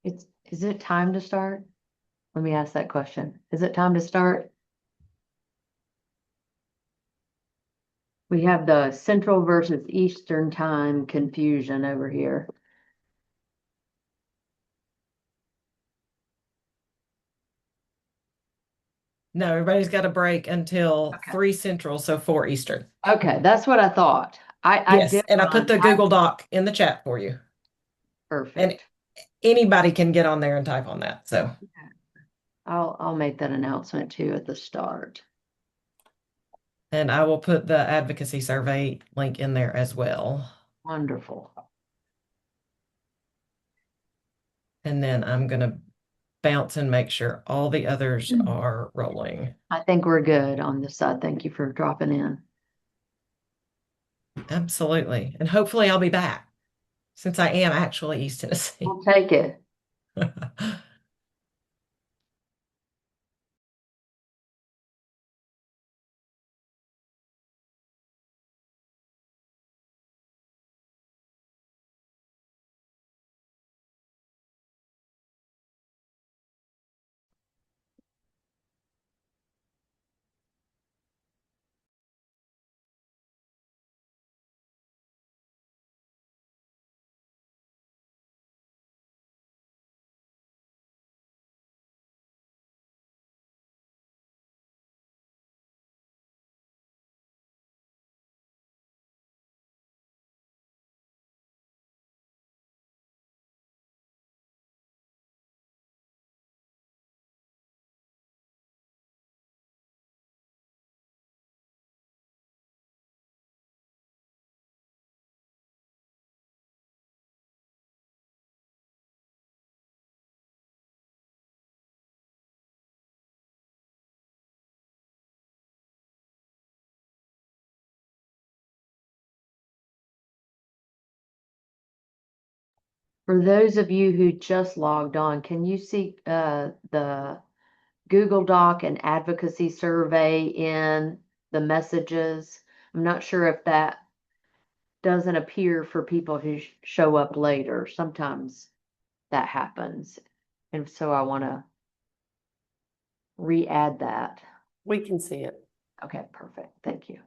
Is it time to start? Let me ask that question. Is it time to start? We have the Central versus Eastern time confusion over here. No, everybody's got a break until Okay. 3 Central, so 4 Eastern. Okay, that's what I thought. I Yes, did and I put run. the Google Doc in the chat for you. And Perfect. anybody can get on there and type on that. So, I'll make that announcement too at the start. and I will put the advocacy survey link in there as well. Wonderful. And then I'm going to bounce and make sure all the others are rolling. I think we're good on this side. Thank you for dropping in. Absolutely. And hopefully I'll be back since I am actually East Tennessee. We'll take it. For those of you who just logged on, can you see the Google Doc and advocacy survey in the messages? I'm not sure if that doesn't appear for people who show up later. Sometimes that happens. And so I want to re-add that. We can see it. Okay, perfect. Thank you.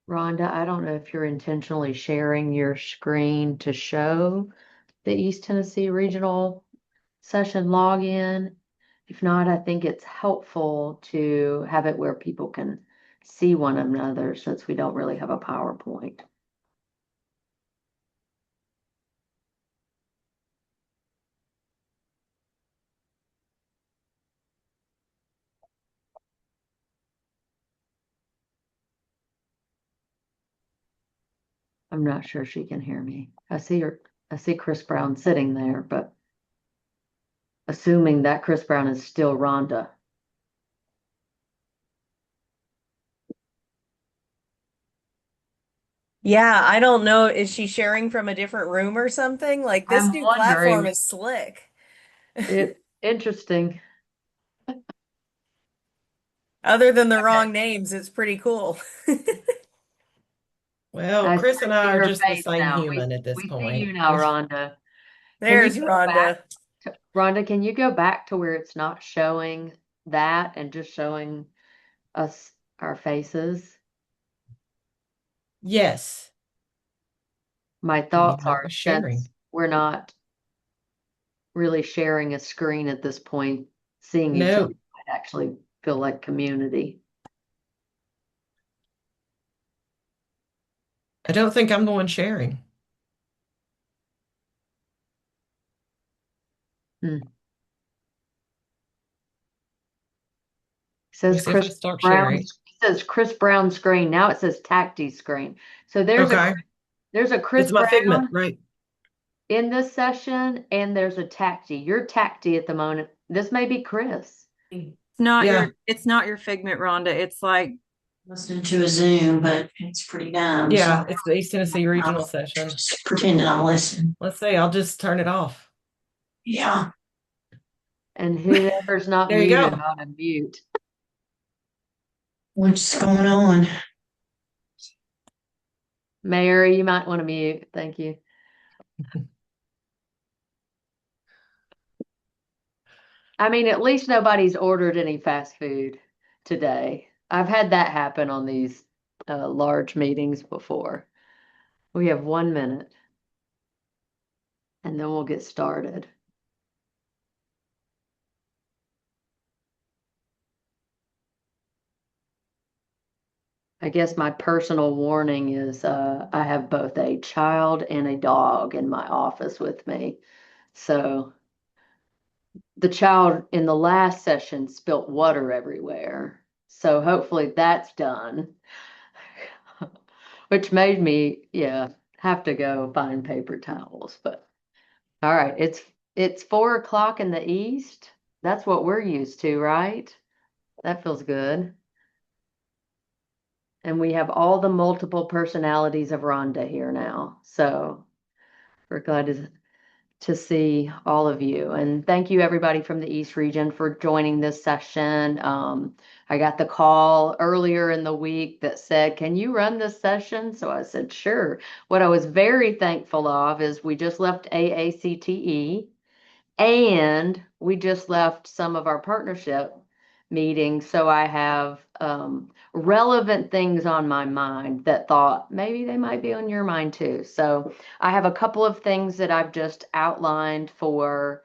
Rhonda, I don't know if you're intentionally sharing your screen to show the East Tennessee Regional Session login. If not, I think it's helpful to have it where people can see one another since we don't really have a PowerPoint. I'm not sure she can hear me. I see Chris Brown sitting there, but assuming that Chris Brown is still Rhonda. Yeah, I don't know. Is she sharing from a different room or something? Like this I'm new platform wondering. is slick. Interesting. Other than the Okay. wrong names, it's pretty cool. Well, I Chris and see I are her just the face same now. human at this We see you point. now, Rhonda. Can you There's go back Rhonda. Rhonda, can you go back to where it's not showing that and just showing us our faces? Yes. My Didn't even thoughts know it are was sharing. since we're not really sharing a screen at this point, seeing each other No, might actually feel like community. I don't think I'm the one sharing. Hmm. Let me Says see if I Chris start Brown, sharing. says Chris Brown screen. Now it says Tacti screen. So Okay. there's a Chris It's my Figment, Brown right? in this session and there's a Tacti. You're Tacti at the moment. This may be Chris. Yeah. It's not your Figment, Rhonda. It's like Listening to a Zoom, but it's pretty dumb. Yeah, So it's the East Tennessee I'm Regional session. just pretending I'm listening. Let's see, I'll just turn it off. Yeah. And whoever's not There you muted go. ought to mute. What's going on? Mary, you might want to mute. Thank you. I mean, at least nobody's ordered any fast food today. I've had that happen on these large meetings before. We have 1 minute and then we'll get started. I guess my personal warning is I have both a child and a dog in my office with me. So the child in the last session spilt water everywhere. So hopefully that's done. Which made me, yeah, have to go find paper towels. But all right, it's 4 o'clock in the east. That's what we're used to, right? That feels good. And we have all the multiple personalities of Rhonda here now. So we're glad to see all of you. And thank you everybody from the East region for joining this session. I got the call earlier in the week that said, can you run this session? So I said, sure. What I was very thankful of is we just left AACTE and we just left some of our partnership meetings. So I have relevant things on my mind that thought maybe they might be on your mind too. So I have a couple of things that I've just outlined for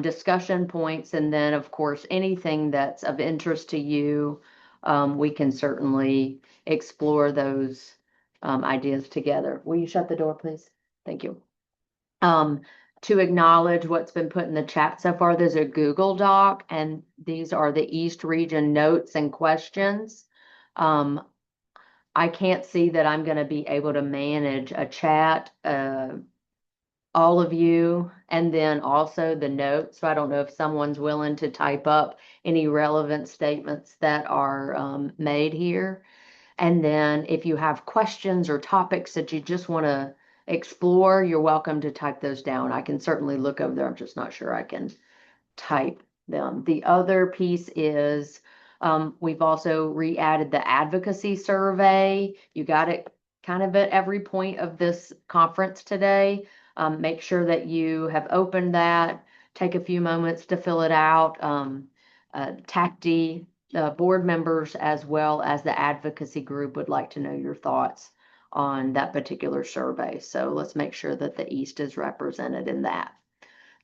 discussion points. And then, of course, anything that's of interest to you, we can certainly explore those ideas together. Will you shut the door, please? Thank you. To acknowledge what's been put in the chat so far, there's a Google Doc, and these are the East Region notes and questions. I can't see that I'm going to be able to manage a chat, all of you, and then also the notes. So I don't know if someone's willing to type up any relevant statements that are made here. And then if you have questions or topics that you just want to explore, you're welcome to type those down. I can certainly look over there. I'm just not sure I can type them. The other piece is we've also re-added the advocacy survey. You got it kind of at every point of this conference today. Make sure that you have opened that. Take a few moments to fill it out. TACD board members as well as the advocacy group would like to know your thoughts on that particular survey. So let's make sure that the East is represented in that.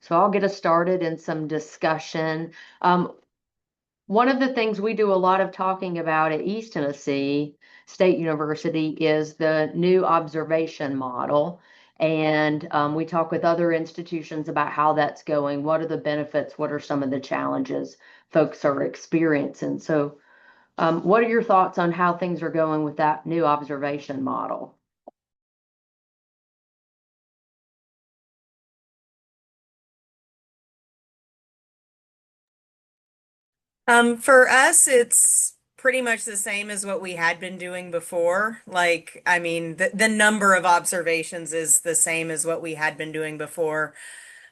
So I'll get us started in some discussion. One of the things we do a lot of talking about at East Tennessee State University is the new observation model. And we talk with other institutions about how that's going. What are the benefits? What are some of the challenges folks are experiencing? So what are your thoughts on how things are going with that new observation model? For us, it's pretty much the same as what we had been doing before. Like, I mean, the number of observations is the same as what we had been doing before.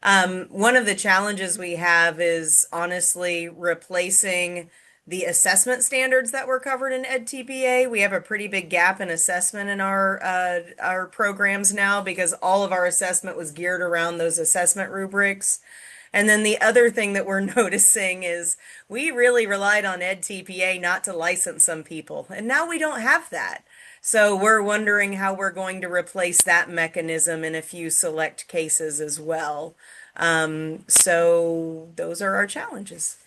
One of the challenges we have is honestly replacing the assessment standards that were covered in EdTPA. We have a pretty big gap in assessment in our programs now because all of our assessment was geared around those assessment rubrics. And then the other thing that we're noticing is we really relied on EdTPA not to license some people, and now we don't have that. So we're wondering how we're going to replace that mechanism in a few select cases as well. So those are our challenges.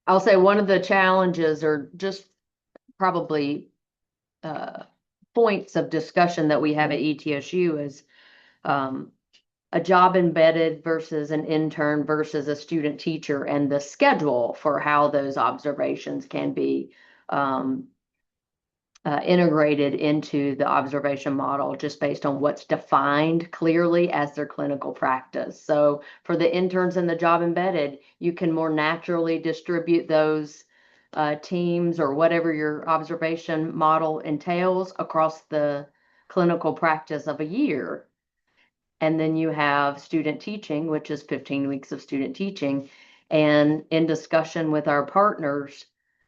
I'll say one of the challenges or just probably points of discussion that we have at ETSU is a job embedded versus an intern versus a student teacher and the schedule for how those observations can be integrated into the observation model just based on what's defined clearly as their clinical practice. So for the interns and the job embedded, you can more naturally distribute those teams or whatever your observation model entails across the clinical practice of a year. And then you have student teaching, which is 15 weeks of student teaching. And in discussion with our partners,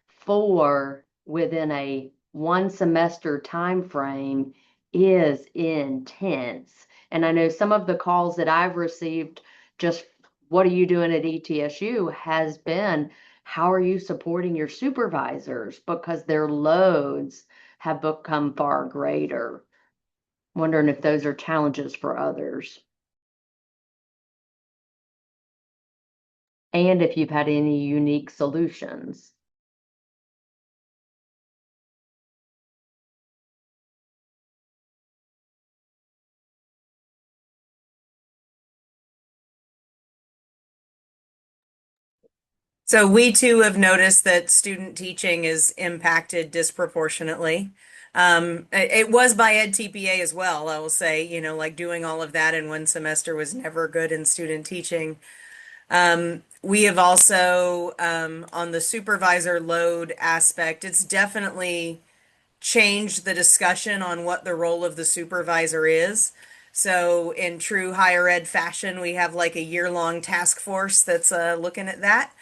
for within a 1 semester time frame is intense. And I know some of the calls that I've received, just what are you doing at ETSU, has been, how are you supporting your supervisors? Because their loads have become far greater. Wondering if those are challenges for others. And if you've had any unique solutions. So we too have noticed that student teaching is impacted disproportionately. It was by EdTPA as well. I will say, you know, like doing all of that in 1 semester was never good in student teaching. We have also, on the supervisor load aspect, it's definitely changed the discussion on what the role of the supervisor is. So in true higher ed fashion, we have like a year-long task force that's looking at that.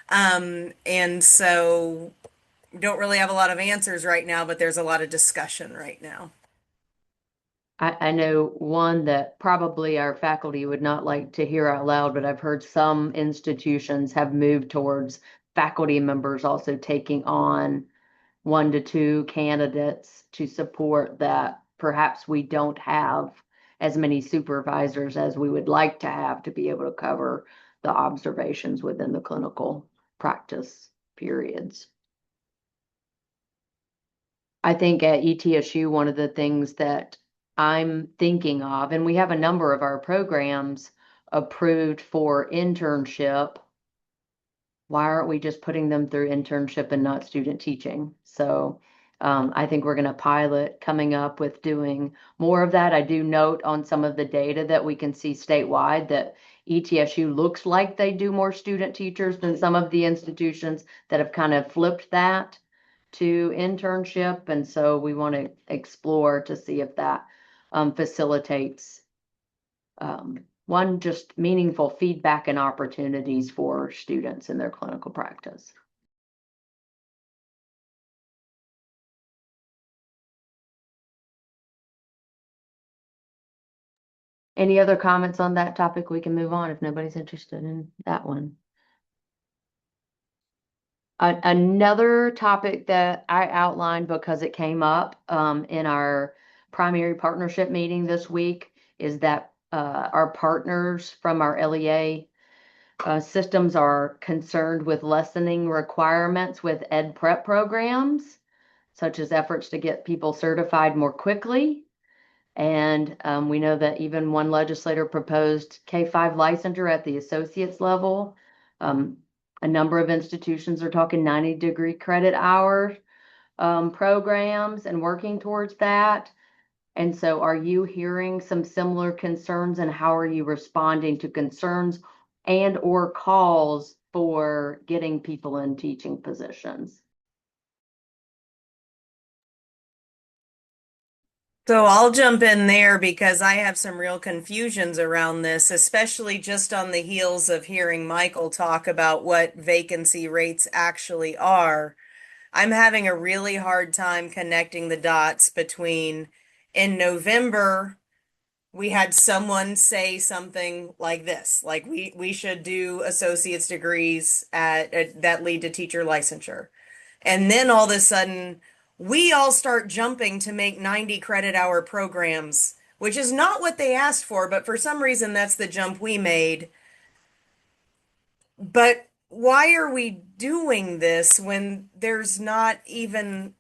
And so we don't really have a lot of answers right now, but there's a lot of discussion right now. I know one that probably our faculty would not like to hear out loud, but I've heard some institutions have moved towards faculty members also taking on 1 to 2 candidates to support that. Perhaps we don't have as many supervisors as we would like to have to be able to cover the observations within the clinical practice periods. I think at ETSU, one of the things that I'm thinking of, and we have a number of our programs approved for internship. Why aren't we just putting them through internship and not student teaching? So I think we're going to pilot coming up with doing more of that. I do note on some of the data that we can see statewide that ETSU looks like they do more student teachers than some of the institutions that have kind of flipped that to internship. And so we want to explore to see if that facilitates one, just meaningful feedback and opportunities for students in their clinical practice. Any other comments on that topic? We can move on if nobody's interested in that one. Another topic that I outlined because it came up in our primary partnership meeting this week is that our partners from our LEA systems are concerned with lessening requirements with ed prep programs, such as efforts to get people certified more quickly. And we know that even one legislator proposed K-5 licensure at the associate's level. A number of institutions are talking 90-degree credit hour programs and working towards that. And so are you hearing some similar concerns, and how are you responding to concerns and or calls for getting people in teaching positions? So I'll jump in there because I have some real confusions around this, especially just on the heels of hearing Michael talk about what vacancy rates actually are. I'm having a really hard time connecting the dots between in November, we had someone say something like this, like we should do associate's degrees that lead to teacher licensure. And then all of a sudden, we all start jumping to make 90 credit hour programs, which is not what they asked for, but for some reason, that's the jump we made. But why are we doing this when there's not even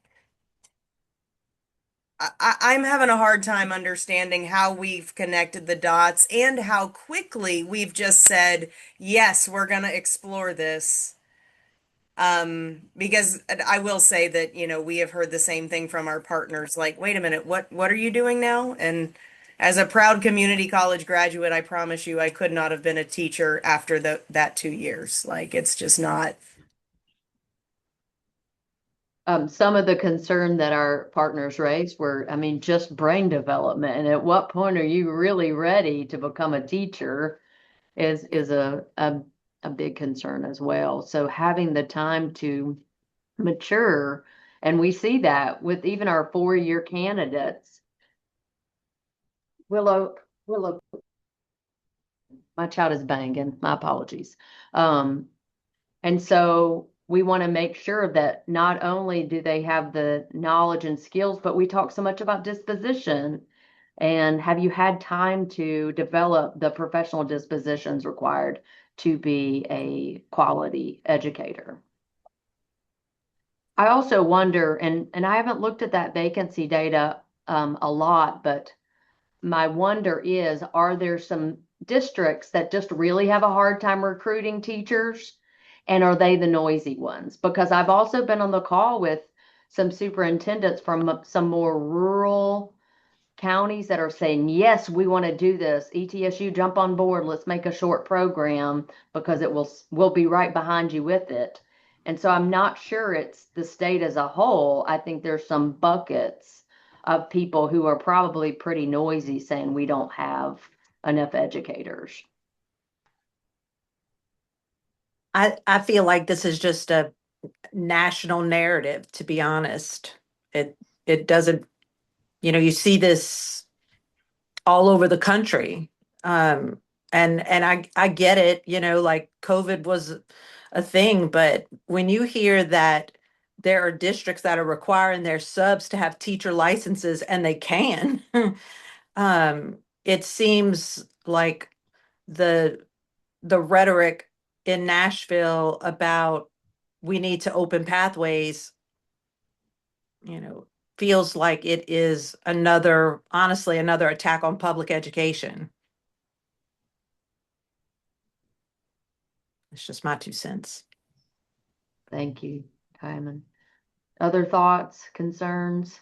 I'm having a hard time understanding how we've connected the dots and how quickly we've just said, yes, we're going to explore this. Because I will say that, we have heard the same thing from our partners, like, wait a minute, what are you doing now? And as a proud community college graduate, I promise you, I could not have been a teacher after that 2 years. Like, it's just not. Some of the concern that our partners raised were, I mean, just brain development. And at what point are you really ready to become a teacher is a big concern as well. So having the time to mature, and we see that with even our 4-year candidates. Willow, my child is banging, my apologies. And so we want to make sure that not only do they have the knowledge and skills, but we talk so much about disposition. And have you had time to develop the professional dispositions required to be a quality educator? I also wonder, and I haven't looked at that vacancy data a lot, but my wonder is, are there some districts that just really have a hard time recruiting teachers? And are they the noisy ones? Because I've also been on the call with some superintendents from some more rural counties that are saying, yes, we want to do this. ETSU, jump on board. Let's make a short program because we'll be right behind you with it. And so I'm not sure it's the state as a whole. I think there's some buckets of people who are probably pretty noisy saying we don't have enough educators. I feel like this is just a national narrative, to be honest. It doesn't, you see this all over the country. And I get it, like COVID was a thing, but when you hear that there are districts that are requiring their subs to have teacher licenses and they can, it seems like the rhetoric in Nashville about we need to open pathways, feels like it is honestly, another attack on public education. It's just my 2 cents. Thank you, Timon. Other thoughts, concerns,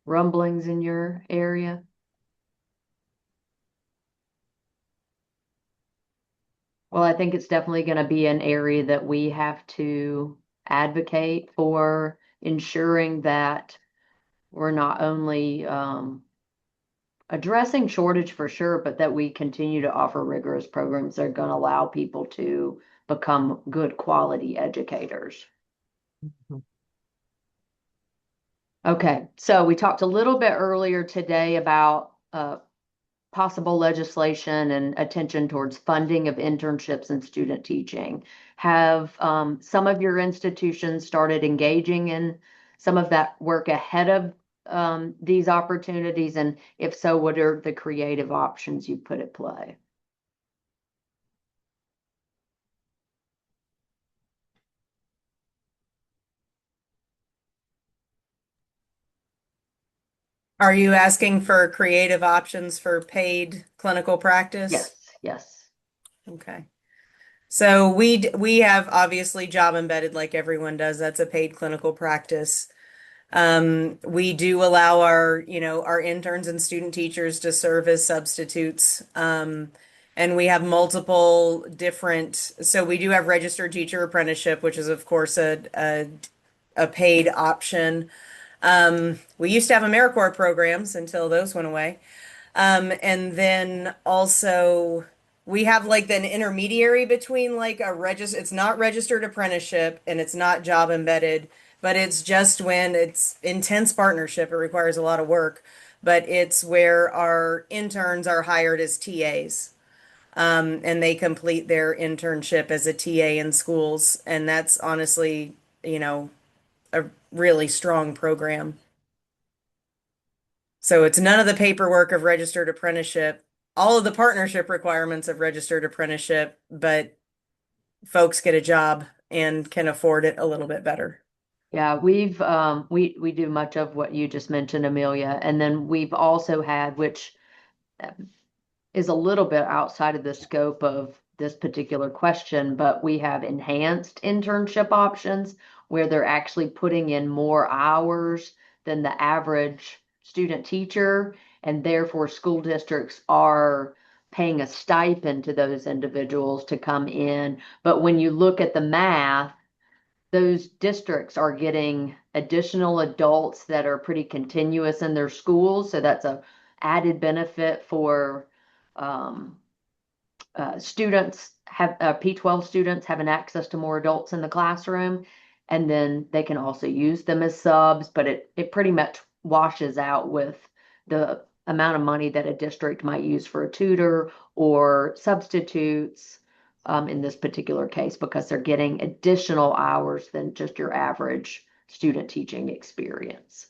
rumblings in your area? Well, I think it's definitely going to be an area that we have to advocate for, ensuring that we're not only addressing shortage for sure, but that we continue to offer rigorous programs that are going to allow people to become good quality educators. Mhm. Okay, so we talked a little bit earlier today about possible legislation and attention towards funding of internships and student teaching. Have some of your institutions started engaging in some of that work ahead of these opportunities? And if so, what are the creative options you put at play? Are you asking for creative options for paid clinical practice? Yes, yes. Okay. So we have obviously job embedded like everyone does. That's a paid clinical practice. We do allow our interns and student teachers to serve as substitutes. And we have multiple different, so we do have registered teacher apprenticeship, which is of course a paid option. We used to have AmeriCorps programs until those went away. And then also we have like an intermediary between like it's not registered apprenticeship and it's not job embedded, but it's just when it's intense partnership. It requires a lot of work, but it's where our interns are hired as TAs. And they complete their internship as a TA in schools. And that's honestly, a really strong program. So it's none of the paperwork of registered apprenticeship, all of the partnership requirements of registered apprenticeship, but folks get a job and can afford it a little bit better. Yeah, we do much of what you just mentioned, Amelia, and then we've also had, which is a little bit outside of the scope of this particular question, but we have enhanced internship options where they're actually putting in more hours than the average student teacher, and therefore school districts are paying a stipend to those individuals to come in. But when you look at the math, those districts are getting additional adults that are pretty continuous in their schools. So that's a added benefit for students have P12 students having access to more adults in the classroom. And then they can also use them as subs, but it pretty much washes out with the amount of money that a district might use for a tutor or substitutes in this particular case, because they're getting additional hours than just your average student teaching experience.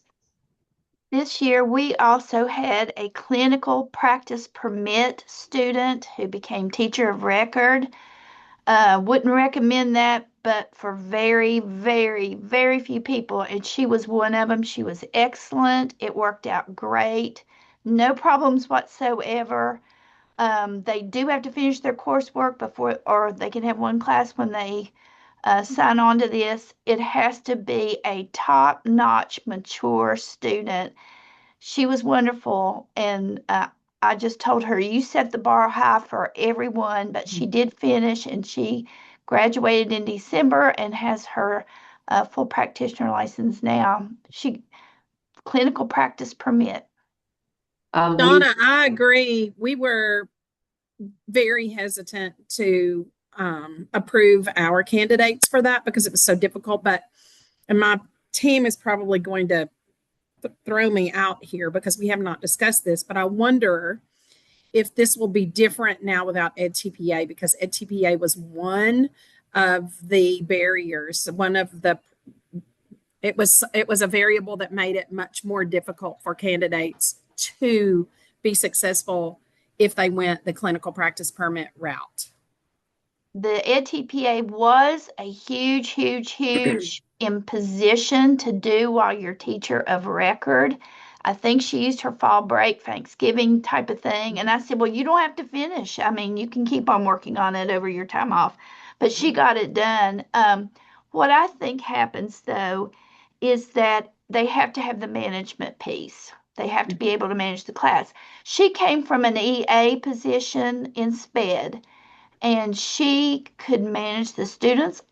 This year, we also had a clinical practice permit student who became teacher of record. Wouldn't recommend that, but for very, very, very few people, and she was one of them. She was excellent. It worked out great. No problems whatsoever. They do have to finish their coursework before, or they can have one class when they sign on to this. It has to be a top-notch, mature student. She was wonderful, and I just told her, you set the bar high for everyone, but she did finish, and she graduated in December and has her full practitioner license now. She clinical practice permit. Donna, I agree. We were very hesitant to approve our candidates for that because it was so difficult. And my team is probably going to throw me out here because we have not discussed this, but I wonder if this will be different now without EdTPA, because EdTPA was one of the barriers, it was a variable that made it much more difficult for candidates to be successful if they went the clinical practice permit route. The EdTPA was a huge, huge, huge imposition to do while you're teacher of record. I think she used her fall break, Thanksgiving type of thing. And I said, well, you don't have to finish. I mean, you can keep on working on it over your time off. But she got it done. What I think happens, though, is that they have to have the management piece. They have to be able to manage the class. She came from an EA position in SPED, and she could manage the students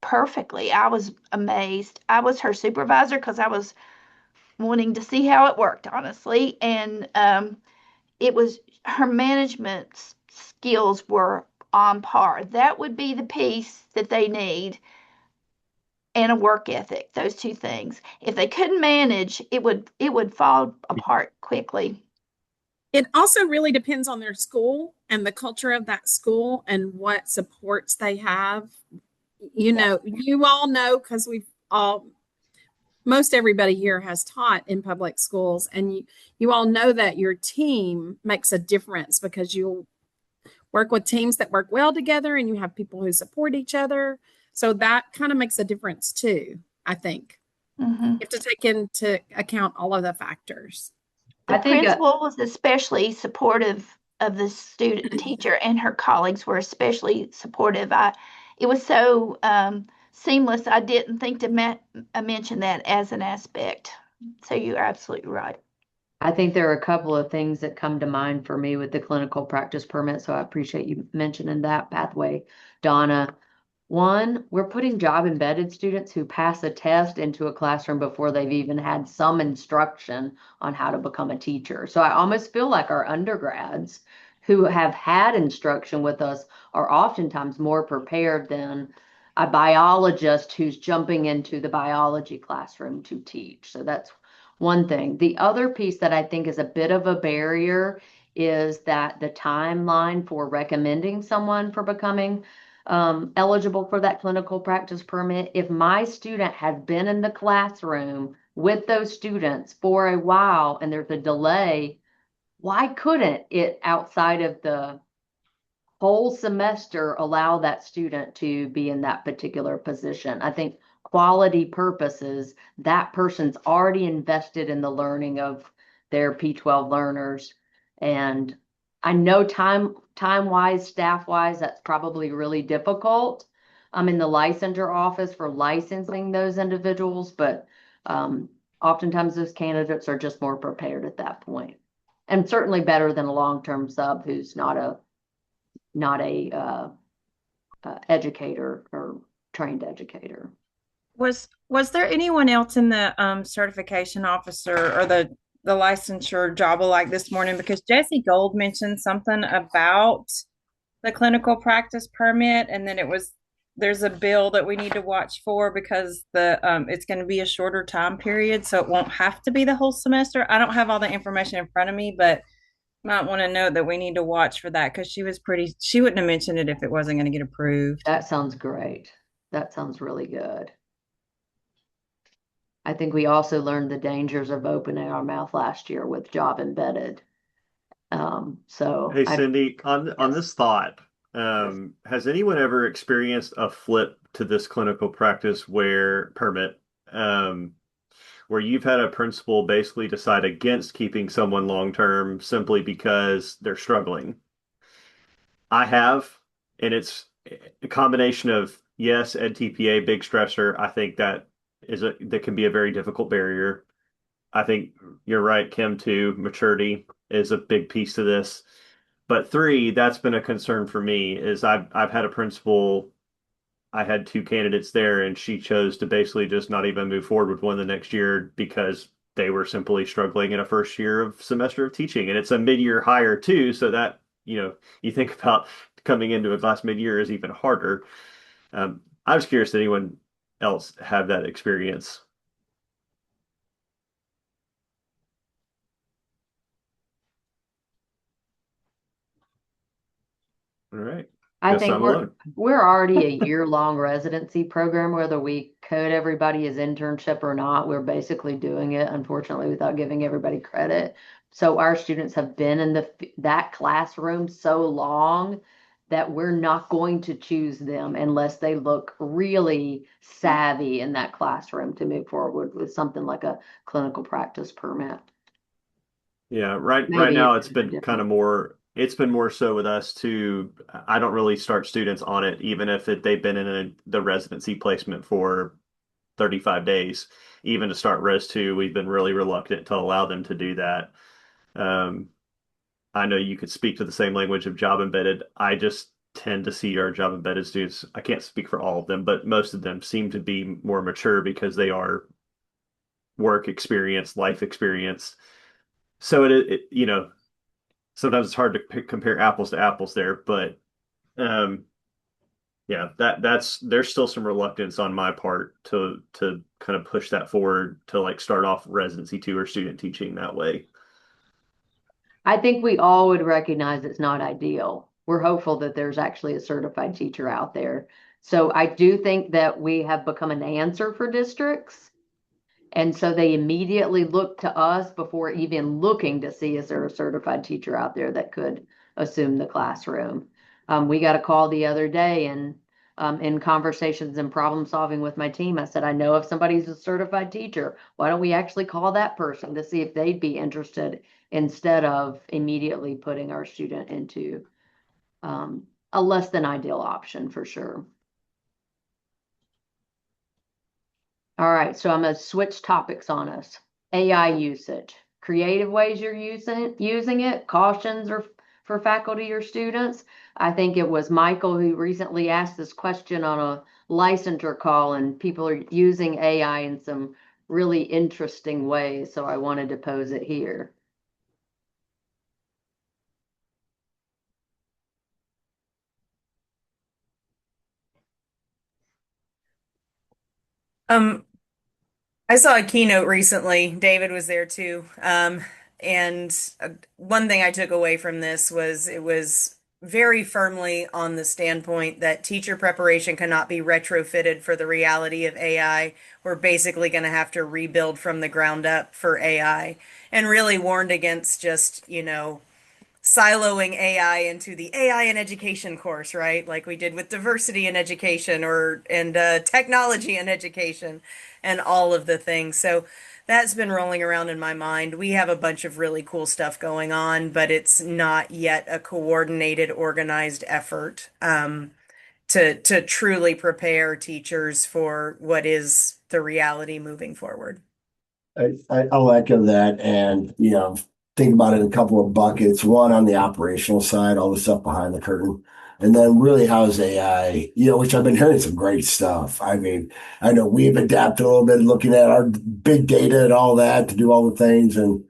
perfectly. I was amazed. I was her supervisor because I was wanting to see how it worked, honestly. And it was her management skills were on par. That would be the piece that they need, and a work ethic, those two things. If they couldn't manage, it would fall apart quickly. It also really depends on their school and the culture of that school and what supports they have. You all know, because most everybody here has taught in public schools, and you all know that your team makes a difference because you'll work with teams that work well together and you have people who support each other. So that kind of makes a difference too, I think. Mm-hmm. You have to take into account all of the factors. The principal was especially supportive of the student teacher, and her colleagues were especially supportive. It was so seamless. I didn't think to mention that as an aspect. So you're absolutely right. I think there are a couple of things that come to mind for me with the clinical practice permit, so I appreciate you mentioning that pathway, Donna. One, we're putting job embedded students who pass a test into a classroom before they've even had some instruction on how to become a teacher. So I almost feel like our undergrads who have had instruction with us are oftentimes more prepared than a biologist who's jumping into the biology classroom to teach. So that's one thing. The other piece that I think is a bit of a barrier is that the timeline for recommending someone for becoming eligible for that clinical practice permit, if my student has been in the classroom with those students for a while and there's a delay, why couldn't it outside of the whole semester allow that student to be in that particular position? I think quality purposes, that person's already invested in the learning of their P12 learners. And I know time-wise, staff-wise, that's probably really difficult. I'm in the licensure office for licensing those individuals, but oftentimes those candidates are just more prepared at that point. And certainly better than a long-term sub who's not a educator or trained educator. Was there anyone else in the certification officer or the licensure job like this morning? Because Jesse Gold mentioned something about the clinical practice permit, and then there's a bill that we need to watch for because it's going to be a shorter time period, so it won't have to be the whole semester. I don't have all the information in front of me, but might want to note that we need to watch for that because she wouldn't have mentioned it if it wasn't going to get approved. That sounds great. That sounds really good. I think we also learned the dangers of opening our mouth last year with job embedded. So Hey Cindy, on this thought, has anyone ever experienced a flip to this clinical practice permit, where you've had a principal basically decide against keeping someone long term simply because they're struggling? I have, and it's a combination of yes, EdTPA, big stressor. I think that can be a very difficult barrier. I think you're right, Kim, too. Maturity is a big piece to this. But three, that's been a concern for me is I've had a principal, I had two candidates there, and she chose to basically just not even move forward with one the next year because they were simply struggling in a first year of semester of teaching. And it's a mid-year hire too, so that, you think about coming into a class mid-year is even harder. I was curious, did anyone else have that experience? All right. I Guess think I'm alone. we're already a year-long residency program, whether we code everybody as internship or not. We're basically doing it, unfortunately, without giving everybody credit. So our students have been in that classroom so long that we're not going to choose them unless they look really savvy in that classroom to move forward with something like a clinical practice permit. Yeah, right Maybe now it's it's been different. kind of it's been more so with us too. I don't really start students on it, even if they've been in the residency placement for 35 days. Even to start Res 2, we've been really reluctant to allow them to do that. I know you could speak to the same language of job embedded. I just tend to see our job embedded students, I can't speak for all of them, but most of them seem to be more mature because they are work experience, life experience. So sometimes it's hard to compare apples to apples there, but yeah, there's still some reluctance on my part to kind of push that forward to like start off residency 2 or student teaching that way. I think we all would recognize it's not ideal. We're hopeful that there's actually a certified teacher out there. So I do think that we have become an answer for districts. And so they immediately look to us before even looking to see is there a certified teacher out there that could assume the classroom. We got a call the other day, and in conversations and problem solving with my team, I said, I know if somebody's a certified teacher, why don't we actually call that person to see if they'd be interested instead of immediately putting our student into a less than ideal option for sure. All right, so I'm going to switch topics on us. AI usage. creative ways you're using it, cautions or for faculty or students. I think it was Michael who recently asked this question on a licensure call, and people are using AI in some really interesting ways. So I wanted to pose it here. Um, I saw a keynote recently. David was there too. And one thing I took away from this was it was very firmly on the standpoint that teacher preparation cannot be retrofitted for the reality of AI. We're basically going to have to rebuild from the ground up for AI, and really warned against just, siloing AI into the AI in education course, right? Like we did with diversity in education and technology in education and all of the things. So that's been rolling around in my mind. We have a bunch of really cool stuff going on, but it's not yet a coordinated, organized effort to truly prepare teachers for what is the reality moving forward. I'll echo that and, think about it in a couple of buckets. One on the operational side, all the stuff behind the curtain. And then really how's AI, which I've been hearing some great stuff. I mean, I know we've adapted a little bit looking at our big data and all that to do all the things. And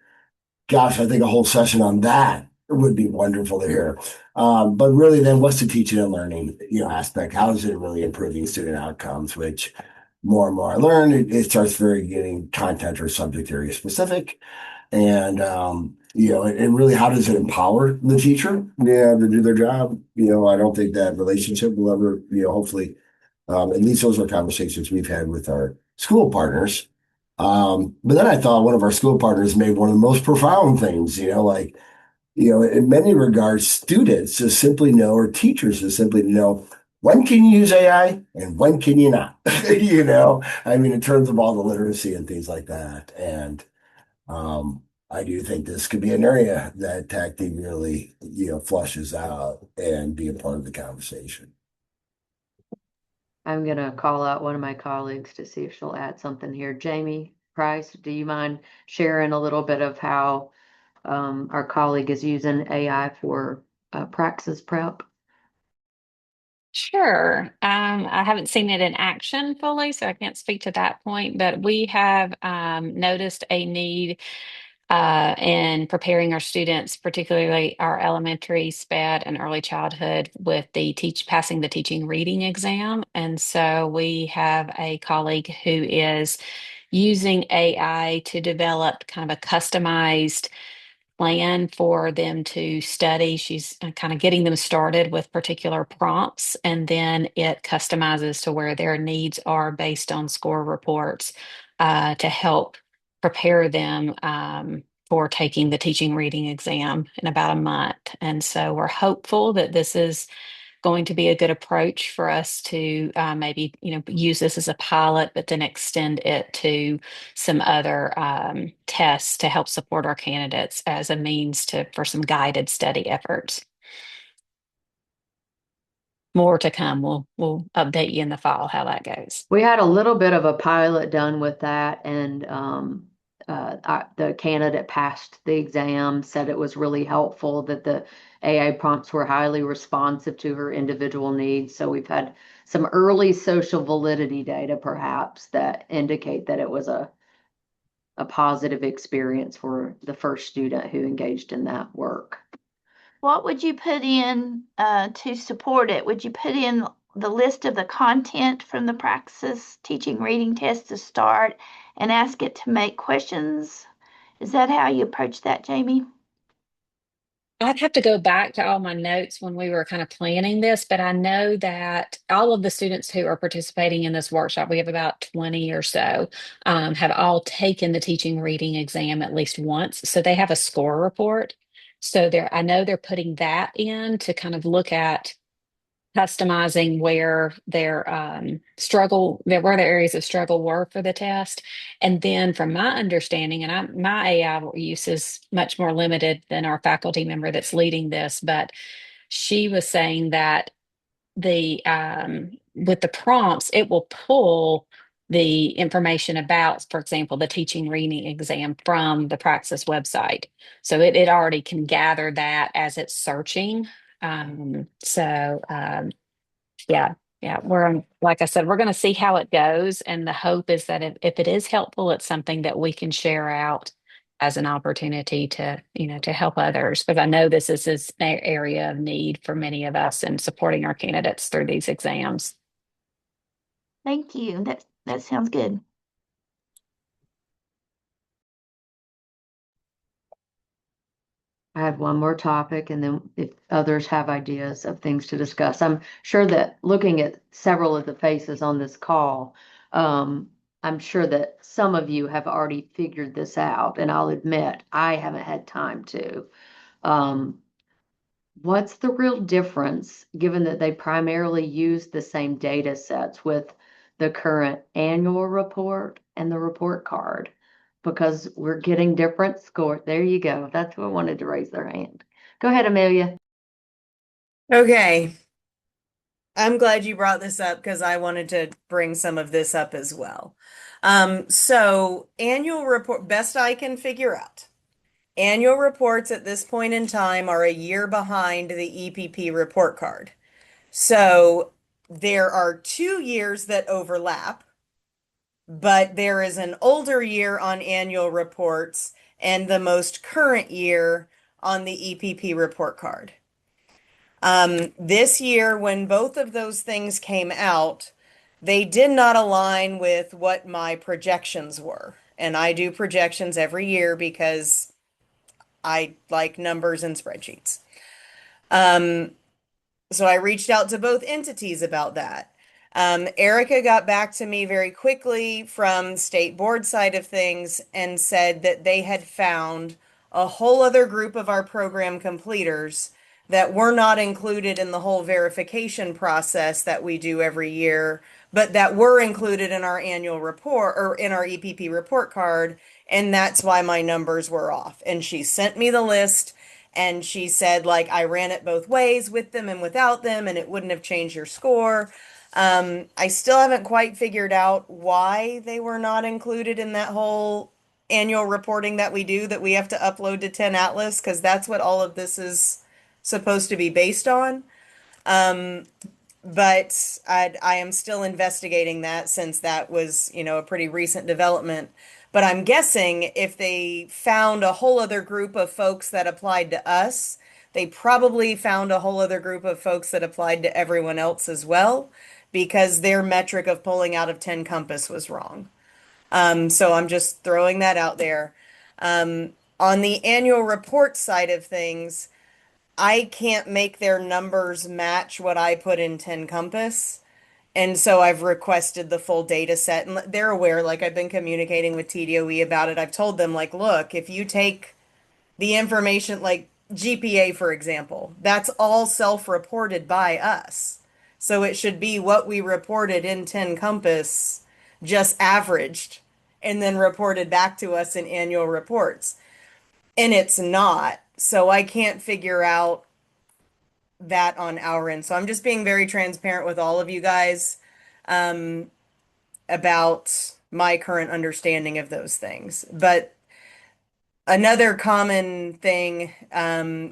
gosh, I think a whole session on that would be wonderful to hear. But really then what's the teaching and learning, aspect? How is it really improving student outcomes, which more and more I learn, it starts very getting content or subject area specific. And, and really, how does it empower the teacher, to do their job? I don't think that relationship will ever, hopefully, at least those are conversations we've had with our school partners. But then I thought one of our school partners made one of the most profound things, in many regards, students just simply know, or teachers just simply know, when can you use AI and when can you not? I mean, in terms of all the literacy and things like that. And I do think this could be an area that TACD really, flushes out and be a part of the conversation. I'm going to call out one of my colleagues to see if she'll add something here. Jamie Price, do you mind sharing a little bit of how our colleague is using AI for Praxis prep? Sure. I haven't seen it in action fully, so I can't speak to that point, but we have noticed a need in preparing our students, particularly our elementary, SPED, and early childhood with the passing the teaching reading exam. And so we have a colleague who is using AI to develop kind of a customized plan for them to study. She's kind of getting them started with particular prompts, and then it customizes to where their needs are based on score reports to help prepare them for taking the teaching reading exam in about a month. And so we're hopeful that this is going to be a good approach for us to maybe use this as a pilot, but then extend it to some other tests to help support our candidates as a means for some guided study efforts. More to come. We'll update you in the fall how that goes. We had a little bit of a pilot done with that, and the candidate passed the exam, said it was really helpful, that the AI prompts were highly responsive to her individual needs. So we've had some early social validity data, perhaps, that indicate that it was a positive experience for the first student who engaged in that work. What would you put in to support it? Would you put in the list of the content from the Praxis teaching reading test to start and ask it to make questions? Is that how you approach that, Jamie? I'd have to go back to all my notes when we were kind of planning this, but I know that all of the students who are participating in this workshop, we have about 20 or so, have all taken the teaching reading exam at least once. So they have a score report. So I know they're putting that in to kind of look at customizing where their where the areas of struggle were for the test. And then from my understanding, and my AI use is much more limited than our faculty member that's leading this, but she was saying that the with the prompts, it will pull the information about, for example, the teaching reading exam from the Praxis website. So it already can gather that as it's searching. Yeah, yeah, like I said, we're going to see how it goes. And the hope is that if it is helpful, it's something that we can share out as an opportunity to, to help others. Because I know this is an area of need for many of us in supporting our candidates through these exams. Thank you. That sounds good. I have one more topic, and then if others have ideas of things to discuss. I'm sure that looking at several of the faces on this call, I'm sure that some of you have already figured this out, and I'll admit I haven't had time to. Um, what's the real difference, given that they primarily use the same data sets with the current annual report and the report card? Because we're getting different scores. There you go. That's who wanted to raise their hand. Go ahead, Amelia. Okay. I'm glad you brought this up because I wanted to bring some of this up as well. So annual report, best I can figure out. Annual reports at this point in time are a year behind the EPP report card. So there are 2 years that overlap, but there is an older year on annual reports and the most current year on the EPP report card. This year, when both of those things came out, they did not align with what my projections were. And I do projections every year because I like numbers and spreadsheets. So I reached out to both entities about that. Erica got back to me very quickly from state board side of things and said that they had found a whole other group of our program completers that were not included in the whole verification process that we do every year, but that were included in our annual report or in our EPP report card. And that's why my numbers were off. And she sent me the list. And she said, like, I ran it both ways with them and without them, and it wouldn't have changed your score. I still haven't quite figured out why they were not included in that whole annual reporting that we do that we have to upload to 10 Atlas, because that's what all of this is supposed to be based on. But I am still investigating that since that was, a pretty recent development. But I'm guessing if they found a whole other group of folks that applied to us, they probably found a whole other group of folks that applied to everyone else as well, because their metric of pulling out of 10 Compass was wrong. So I'm just throwing that out there. On the annual report side of things, I can't make their numbers match what I put in 10 Compass. And so I've requested the full data set, and they're aware, like I've been communicating with TDOE about it. I've told them, like, look, if you take the information, like GPA, for example, that's all self-reported by us. So it should be what we reported in 10 Compass, just averaged, and then reported back to us in annual reports. And it's not. So I can't figure out that on our end. So I'm just being very transparent with all of you guys about my current understanding of those things. But another common thing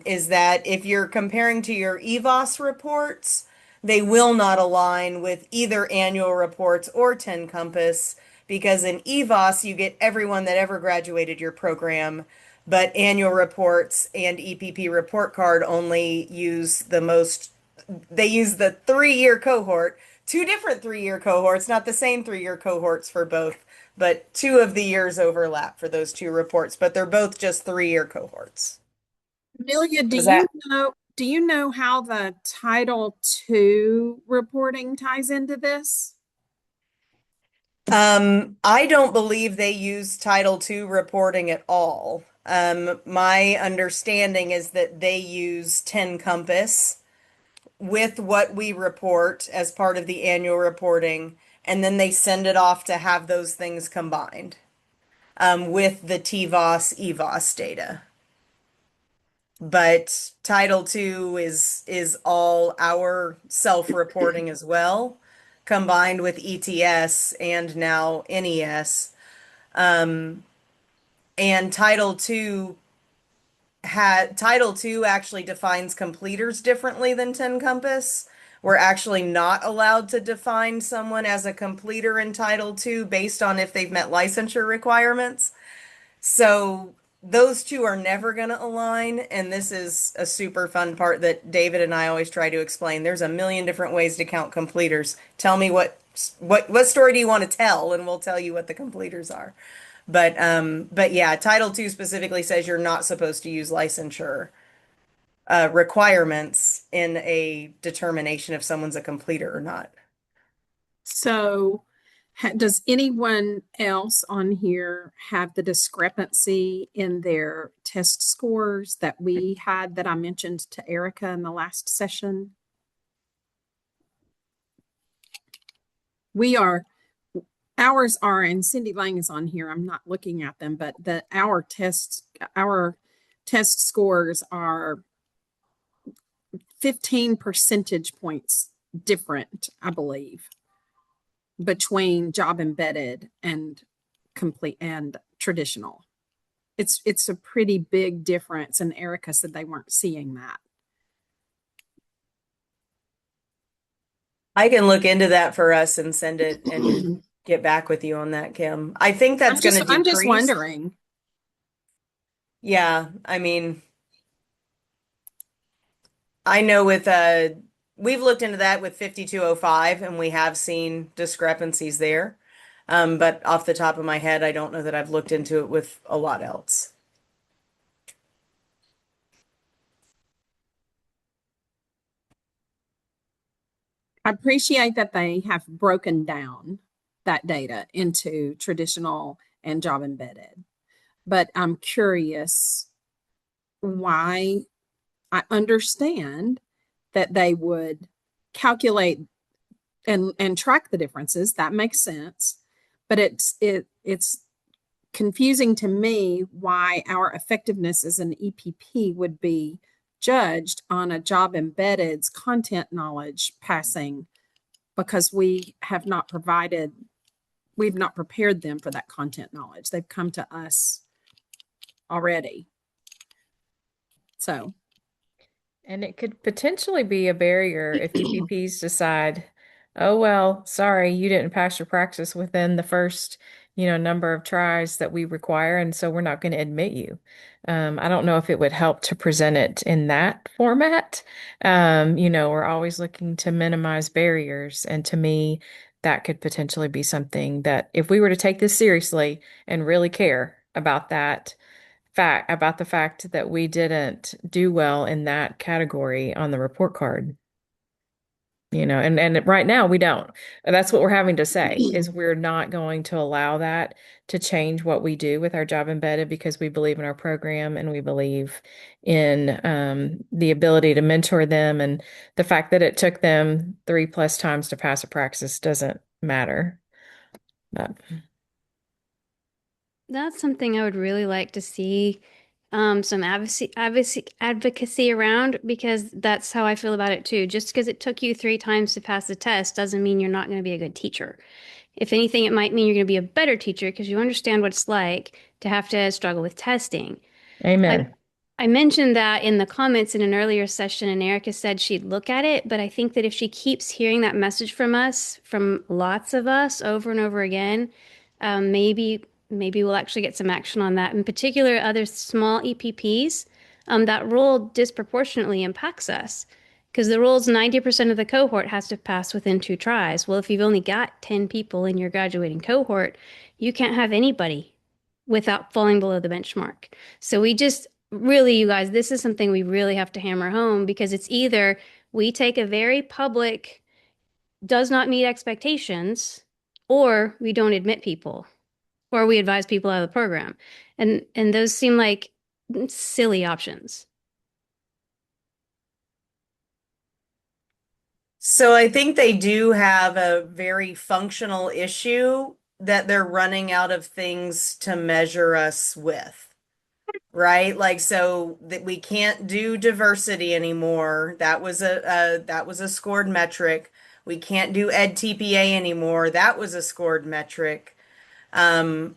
is that if you're comparing to your EVOS reports, they will not align with either annual reports or 10 Compass, because in EVOS you get everyone that ever graduated your program, but annual reports and EPP report card only use they use the 3-year cohort, 2 different 3-year cohorts, not the same 3-year cohorts for both, but 2 of the years overlap for those 2 reports, but they're both just 3-year cohorts. Amelia, Does do you know how the Title II reporting ties into this? I don't believe they use Title II reporting at all. My understanding is that they use 10 Compass with what we report as part of the annual reporting, and then they send it off to have those things combined with the TVOS, EVOS data. But Title II is all our self-reporting as well. combined with ETS and now NES. And Title II actually defines completers differently than 10 Compass. We're actually not allowed to define someone as a completer in Title II based on if they've met licensure requirements. So those two are never going to align. And this is a super fun part that David and I always try to explain. There's a million different ways to count completers. Tell me what story do you want to tell, and we'll tell you what the completers are. But yeah, Title II specifically says you're not supposed to use licensure requirements in a determination if someone's a completer or not. So, does anyone else on here have the discrepancy in their test scores that we had that I mentioned to Erica in the last session? Ours are, and Cindy Lang is on here. I'm not looking at them, but our test scores are 15 percentage points different, I believe, between job embedded and complete and traditional. It's a pretty big difference, and Erica said they weren't seeing that. I can look into that for us and send it and get back with you on that, Kim. I think that's going to decrease. I'm just wondering. Yeah, I mean, I know with we've looked into that with 5205 and we have seen discrepancies there. But off the top of my head, I don't know that I've looked into it with a lot else. I appreciate that they have broken down that data into traditional and job embedded, but I'm curious why. I understand that they would calculate and track the differences. That makes sense, but it's confusing to me why our effectiveness as an EPP would be judged on a job embedded's content knowledge passing, because we've not prepared them for that content knowledge. They've come to us already. So. And it could potentially be a barrier if EPPs decide, oh, well, sorry, you didn't pass your practice within the first, number of tries that we require, and so we're not going to admit you. I don't know if it would help to present it in that format. We're always looking to minimize barriers, and to me, that could potentially be something that if we were to take this seriously and really care about the fact that we didn't do well in that category on the report card. And right now we don't. That's what we're having to say is we're not going to allow that to change what we do with our job embedded, because we believe in our program and we believe in the ability to mentor them, and the fact that it took them 3+ times to pass a praxis doesn't matter. But That's something I would really like to see some advocacy around, because that's how I feel about it too. Just because it took you 3 times to pass the test doesn't mean you're not going to be a good teacher. If anything, it might mean you're going to be a better teacher because you understand what it's like to have to struggle with testing. amen. I mentioned that in the comments in an earlier session, and Erica said she'd look at it, but I think that if she keeps hearing that message from us, from lots of us over and over again, maybe we'll actually get some action on that. In particular, other small EPPs, that rule disproportionately impacts us, because the rule's 90% of the cohort has to pass within 2 tries. Well, if you've only got 10 people in your graduating cohort, you can't have anybody without falling below the benchmark. So really, you guys, this is something we really have to hammer home, because it's either we take a very public, does not meet expectations, or we don't admit people, or we advise people out of the program. And those seem like silly options. So I think they do have a very functional issue that they're running out of things to measure us with, right? Like, so that we can't do diversity anymore. That was a scored metric. We can't do Ed TPA anymore. That was a scored metric. Um,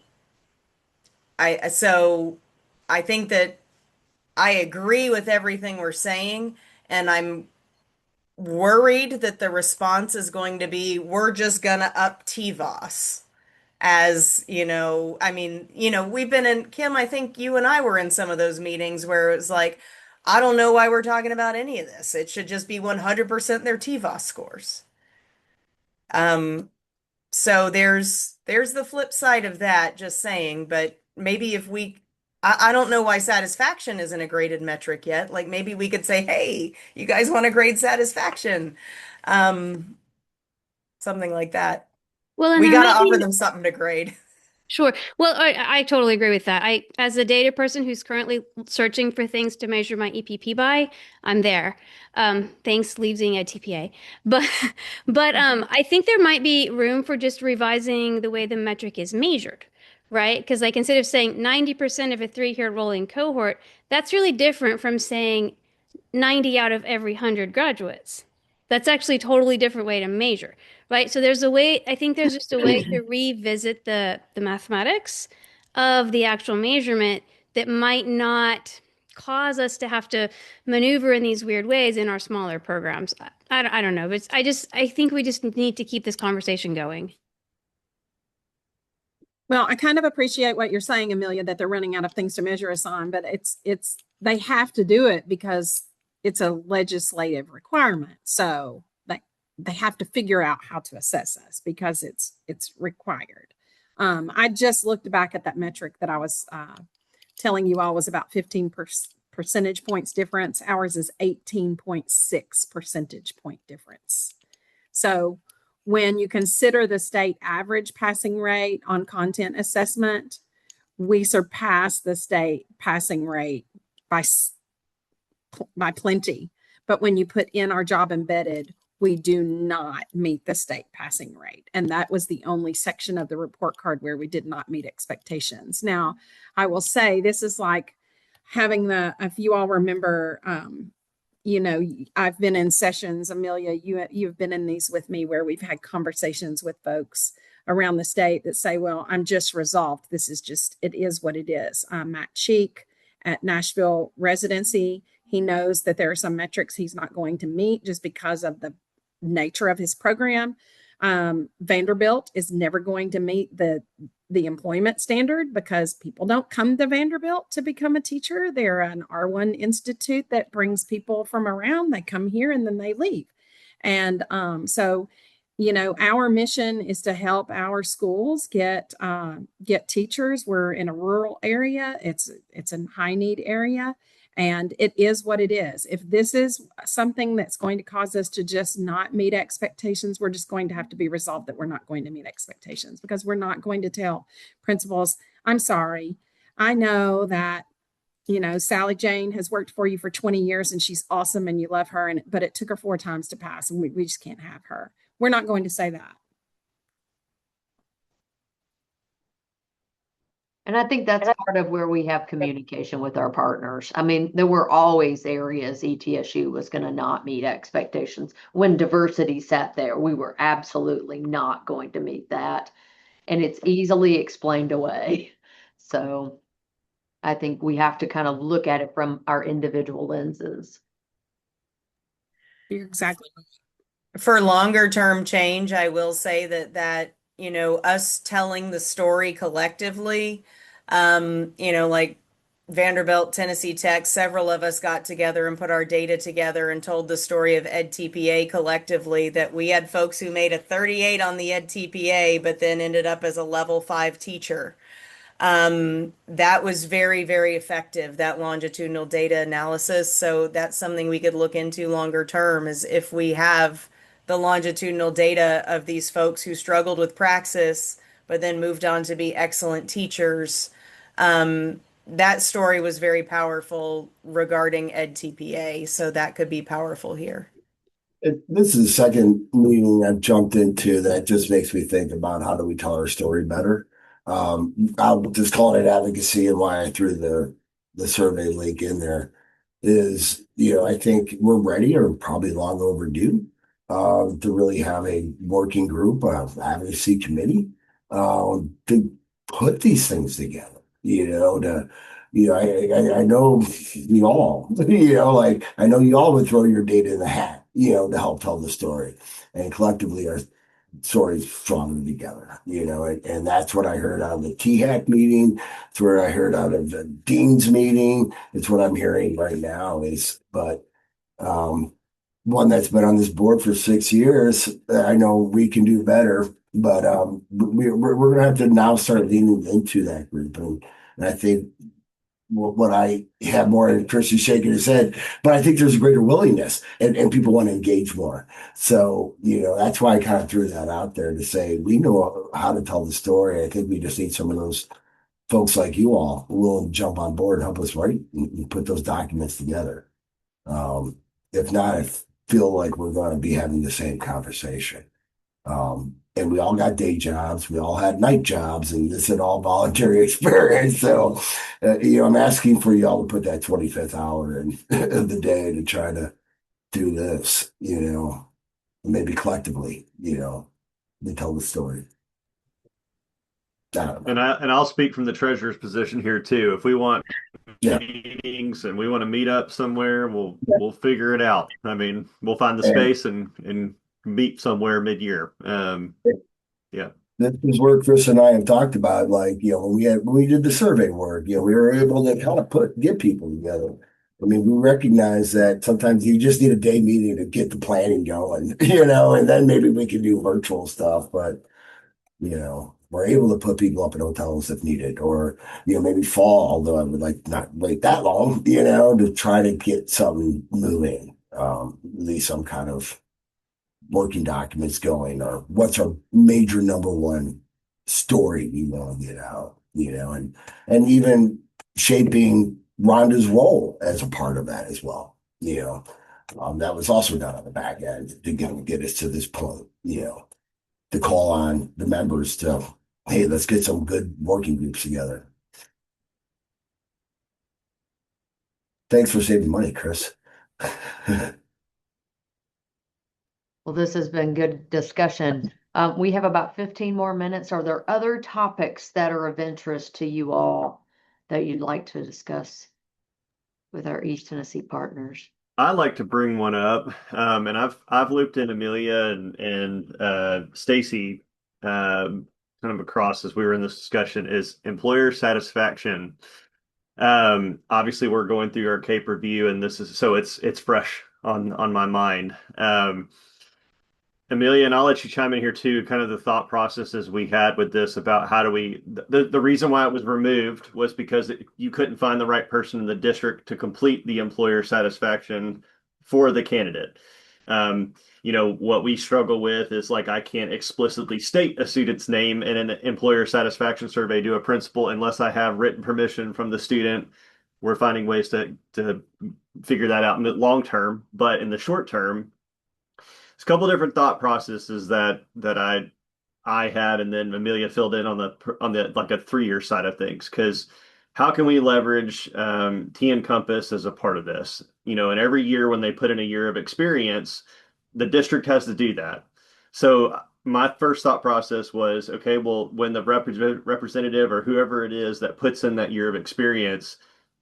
so I think that I agree with everything we're saying, and I'm worried that the response is going to be, we're just gonna up TVOS. As you know, I mean, we've been in, Kim, I think you and I were in some of those meetings where it was like, I don't know why we're talking about any of this. It should just be 100% their TVOS scores. So there's the flip side of that, just saying, but maybe if I don't know why satisfaction isn't a graded metric yet. Like maybe we could say, hey, you guys want to grade satisfaction? Something like that. Well, and We there got to might offer be them something to grade. Sure. Well, I totally agree with that. As a data person who's currently searching for things to measure my EPP by, I'm there. Thanks, leaving at TPA. But, I think there might be room for just revising the way the metric is measured, right? Because like instead of saying 90% of a 3-year rolling cohort, that's really different from saying 90 out of every 100 graduates. That's actually a totally different way to measure, right? So there's a way, I think there's just a way to revisit the mathematics of the actual measurement that might not cause us to have to maneuver in these weird ways in our smaller programs. I don't know, but I think we just need to keep this conversation going. Well, I kind of appreciate what you're saying, Amelia, that they're running out of things to measure us on, but they have to do it because it's a legislative requirement. So they have to figure out how to assess us because it's required. I just looked back at that metric that I was telling you all was about 15 percentage points difference. Ours is 18.6 percentage point difference. So when you consider the state average passing rate on content assessment, we surpass the state passing rate by plenty. But when you put in our job embedded, we do not meet the state passing rate. And that was the only section of the report card where we did not meet expectations. Now, I will say this is like having if you all remember, I've been in sessions, Amelia, you've been in these with me where we've had conversations with folks around the state that say, well, I'm just resolved. It is what it is. Matt Cheek at Nashville residency, he knows that there are some metrics he's not going to meet just because of the nature of his program. Vanderbilt is never going to meet the employment standard because people don't come to Vanderbilt to become a teacher. They're an R1 institute that brings people from around. They come here and then they leave. And so, our mission is to help our schools get teachers. We're in a rural area. It's a high need area. And it is what it is. If this is something that's going to cause us to just not meet expectations, we're just going to have to be resolved that we're not going to meet expectations because we're not going to tell principals, I'm sorry. I know that, Sally Jane has worked for you for 20 years and she's awesome and you love her, but it took her 4 times to pass and we just can't have her. We're not going to say that. And I think that's part of where we have communication with our partners. I mean, there were always areas ETSU was going to not meet expectations. When diversity sat there, we were absolutely not going to meet that. And it's easily explained away. So I think we have to kind of look at it from our individual lenses. You're exactly right. For longer term change, I will say that us telling the story collectively, like Vanderbilt, Tennessee Tech, several of us got together and put our data together and told the story of Ed TPA collectively, that we had folks who made a 38 on the Ed TPA, but then ended up as a level 5 teacher. That was very, very effective, that longitudinal data analysis. So that's something we could look into longer term, is if we have the longitudinal data of these folks who struggled with praxis, but then moved on to be excellent teachers. That story was very powerful regarding Ed TPA, so that could be powerful here. This is the second meeting I've jumped into that just makes me think about how do we tell our story better. I'll just call it advocacy, and why I threw the survey link in there is, I think we're ready or probably long overdue. to really have a working group of advocacy committee to put these things together. I know you all, like I know you all would throw your data in the hat, to help tell the story, and collectively our stories stronger together, and that's what I heard out of the THAC meeting. It's what I heard out of the dean's meeting. It's what I'm hearing right now um, one that's been on this board for 6 years. I know we can do better, but we're going to have to now start leaning into that group. And I think what I have more, and Chris is shaking his head, but I think there's a greater willingness and people want to engage more. So, that's why I kind of threw that out there to say, we know how to tell the story. I think we just need some of those folks like you all who will jump on board and help us write and put those documents together. Um, if not, I feel like we're going to be having the same conversation. And we all got day jobs. We all had night jobs, and this is all voluntary experience. So, I'm asking for y'all to put that 25th hour in of the day to try to do this, maybe collectively, to tell the story. I don't know. And I'll speak from the treasurer's position here too. If we want Yeah. meetings and we want to meet up somewhere, we'll figure it out. I mean, we'll find the space and meet somewhere mid-year. Yeah. This is where Chris and I have talked about, like, when we did the survey work, we were able to kind of get people together. I mean, we recognize that sometimes you just need a day meeting to get the planning going, and then maybe we can do virtual stuff, but we're able to put people up in hotels if needed, or, maybe fall, although I would like not wait that long, to try to get something moving, at least some kind of working documents going, or what's our major number one story we want to get out, and even shaping Rhonda's role as a part of that as well. That was also done on the back end to get us to this point, to call on the members to, hey, let's get some good working groups together. Thanks for saving money, Chris. Well, this has been good discussion. We have about 15 more minutes. Are there other topics that are of interest to you all that you'd like to discuss with our East Tennessee partners? I like to bring one up, and I've looped in Amelia and Stacy kind of across as we were in this discussion, is employer satisfaction. Obviously, we're going through our CAPE review, and this is so it's fresh on my mind. Amelia, and I'll let you chime in here too, kind of the thought processes we had with this about how do we, the reason why it was removed was because you couldn't find the right person in the district to complete the employer satisfaction for the candidate. What we struggle with is, like, I can't explicitly state a student's name in an employer satisfaction survey to a principal unless I have written permission from the student. We're finding ways to figure that out in the long term, but in the short term, there's a couple of different thought processes that I had, and then Amelia filled in on the like a 3-year side of things. Because how can we leverage TN Compass as a part of this? And every year when they put in a year of experience, the district has to do that. So my first thought process was, okay, well, when the representative or whoever it is that puts in that year of experience,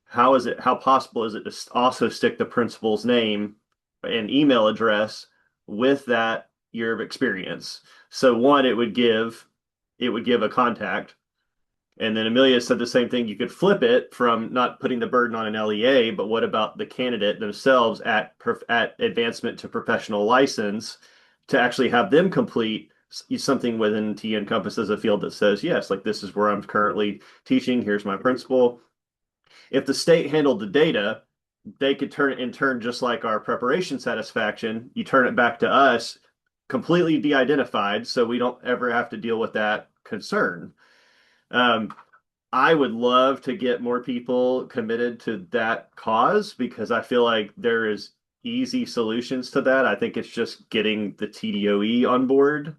how possible is it to also stick the principal's name and email address with that year of experience? So one, it would give a contact. And then Amelia said the same thing. You could flip it from not putting the burden on an LEA, but what about the candidate themselves at advancement to professional license, to actually have them complete something within TN Compass as a field that says, yes, like, this is where I'm currently teaching. Here's my principal. If the state handled the data, they could turn just like our preparation satisfaction, you turn it back to us completely de-identified, so we don't ever have to deal with that concern. I would love to get more people committed to that cause, because I feel like there is easy solutions to that. I think it's just getting the TDOE on board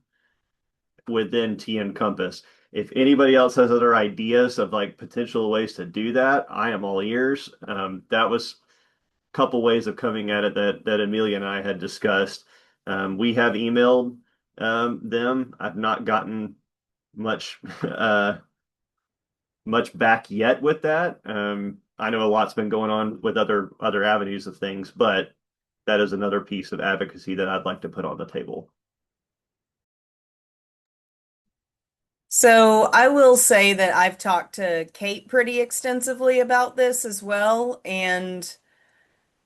within TN Compass. If anybody else has other ideas of, like, potential ways to do that, I am all ears. That was couple ways of coming at it that Amelia and I had discussed. We have emailed them. I've not gotten much much back yet with that. I know a lot's been going on with other avenues of things, but that is another piece of advocacy that I'd like to put on the table. So I will say that I've talked to Kate pretty extensively about this as well, and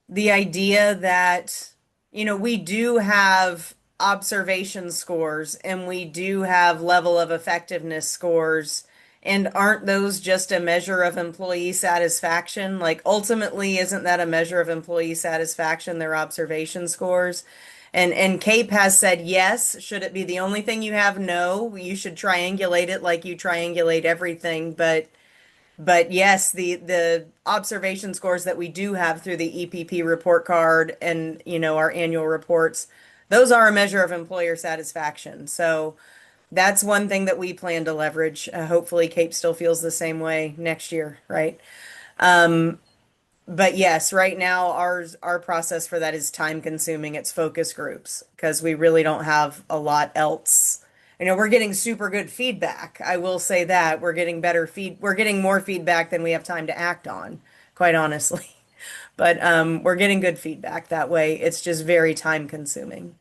the idea that, we do have observation scores and we do have level of effectiveness scores. And aren't those just a measure of employee satisfaction? Like ultimately, isn't that a measure of employee satisfaction, their observation scores? And CAPE has said yes. Should it be the only thing you have? No. You should triangulate it like you triangulate everything. But yes, the observation scores that we do have through the EPP report card and, our annual reports, those are a measure of employer satisfaction. So that's one thing that we plan to leverage. Hopefully CAPE still feels the same way next year, right? But yes, right now our process for that is time consuming. It's focus groups because we really don't have a lot else. We're getting super good feedback. I will say that we're getting we're getting more feedback than we have time to act on, quite honestly. But we're getting good feedback that way. It's just very time consuming.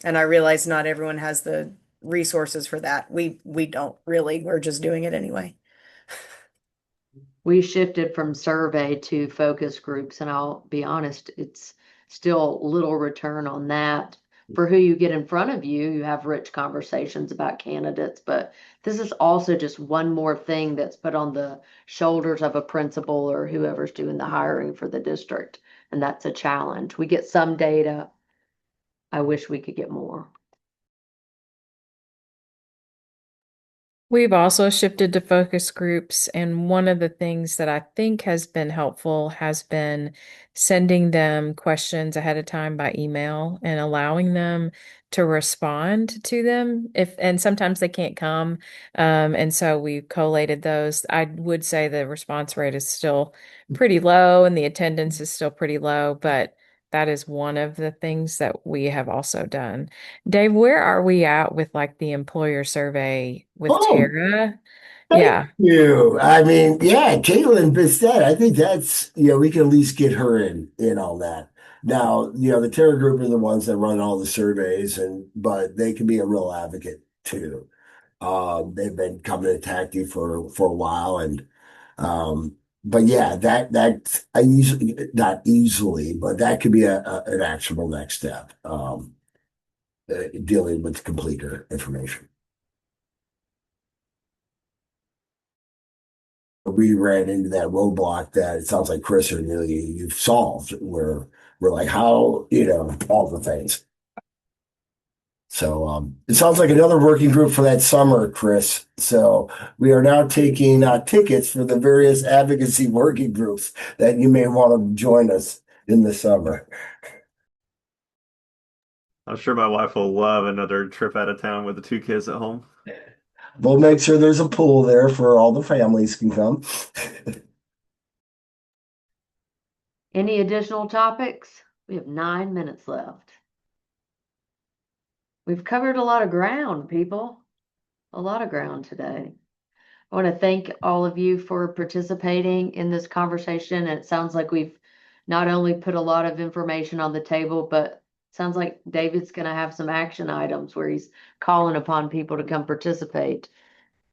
And I realize not everyone has the resources for that. We don't really. We're just doing it anyway. We shifted from survey to focus groups, and I'll be honest, it's still little return on that. For who you get in front of you, you have rich conversations about candidates, but this is also just one more thing that's put on the shoulders of a principal or whoever's doing the hiring for the district, and that's a challenge. We get some data. I wish we could get more. We've also shifted to focus groups, and one of the things that I think has been helpful has been sending them questions ahead of time by email and allowing them to respond to them and sometimes they can't come. And so we collated those. I would say the response rate is still pretty low and the attendance is still pretty low, but that is one of the things that we have also done. Dave, where are we at with like the employer survey with Tara? Yeah. Thank you. I mean, yeah, Caitlin Bistet, I think that's, we can at least get her in on that. Now, the Terra Group are the ones that run all the surveys, but they can be a real advocate too. They've been coming to Tacti for a while, and but yeah, that I usually not easily, but that could be an actionable next step. Dealing with completer information. We ran into that roadblock that it sounds like Chris or Amelia you've solved, where we're like, how, all the things. So it sounds like another working group for that summer, Chris. So we are now taking tickets for the various advocacy working groups that you may want to join us in the summer. I'm sure my wife will love another trip out of town with the 2 kids at home. We'll make sure there's a pool there for all the families can come. Any additional topics? We have 9 minutes left. We've covered a lot of ground, people. A lot of ground today. I want to thank all of you for participating in this conversation. And it sounds like we've not only put a lot of information on the table, but sounds like David's going to have some action items where he's calling upon people to come participate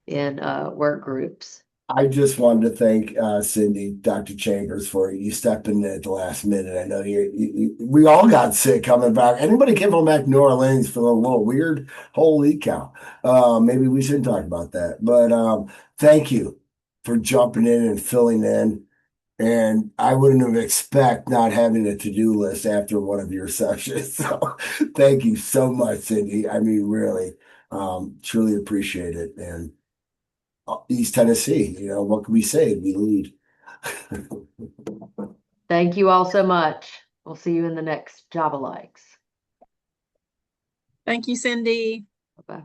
in work groups. I just wanted to thank Cindy, Dr. Chambers, for you stepping in at the last minute. I know we all got sick coming back. Anybody came from back to New Orleans feeling a little weird? Holy cow. Maybe we shouldn't talk about that. But thank you for jumping in and filling in. And I wouldn't have expect not having a to-do list after one of your sessions. So thank you so much, Cindy. I mean, really, truly appreciate it. And East Tennessee, what can we say? We lead. Thank you all so much. We'll see you in the next Java Likes. Thank you, Cindy. Bye-bye.